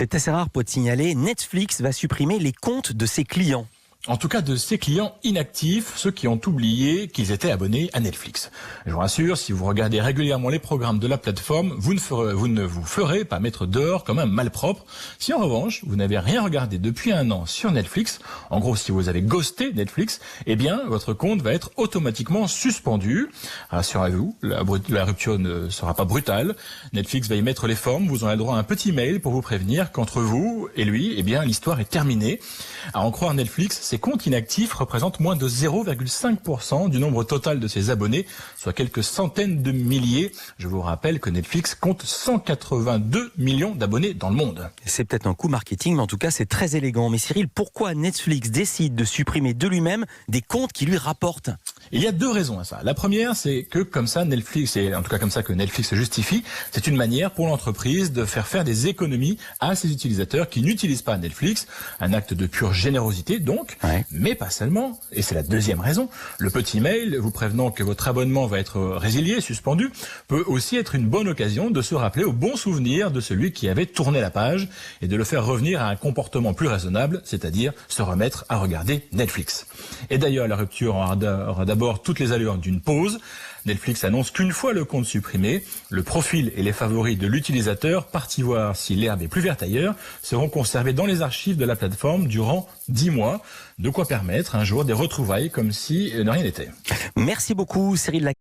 C'est assez rare pour te signaler, Netflix va supprimer les comptes de ses clients. En tout cas de ses clients inactifs, ceux qui ont oublié qu'ils étaient abonnés à Netflix. Je vous rassure, si vous regardez régulièrement les programmes de la plateforme, vous ne vous ferez pas mettre dehors comme un malpropre. Si en revanche, vous n'avez rien regardé depuis un an sur Netflix, en gros si vous avez ghosté Netflix, eh bien votre compte va être automatiquement suspendu. Rassurez-vous, la rupture ne sera pas brutale. Netflix va y mettre les formes, vous aurez le droit à un petit mail pour vous prévenir qu'entre vous et lui, eh bien l'histoire est terminée. À en croire Netflix, ses comptes inactifs représentent moins de 0,5% du nombre total de ses abonnés, soit quelques centaines de milliers. Je vous rappelle que Netflix compte 182 millions d'abonnés dans le monde. C'est peut-être un coup marketing, mais en tout cas c'est très élégant. Mais Cyril, pourquoi Netflix décide de supprimer de lui-même des comptes qui lui rapportent ? Il y a deux raisons à ça. La première, c'est que comme ça, Netflix, et en tout cas comme ça que Netflix se justifie, c'est une manière pour l'entreprise de faire des économies à ses utilisateurs qui n'utilisent pas Netflix. Un acte de pure générosité donc, mais pas seulement. Et c'est la deuxième raison. Le petit mail vous prévenant que votre abonnement va être résilié, suspendu, peut aussi être une bonne occasion de se rappeler au bon souvenir de celui qui avait tourné la page et de le faire revenir à un comportement plus raisonnable, c'est-à-dire se remettre à regarder Netflix. Et d'ailleurs, la rupture aura d'abord toutes les allures d'une pause. Netflix annonce qu'une fois le compte supprimé, le profil et les favoris de l'utilisateur, parti voir si l'herbe est plus verte ailleurs, seront conservés dans les archives de la plateforme durant 10 mois. De quoi permettre un jour des retrouvailles comme si de rien n'était. Merci beaucoup Cyril.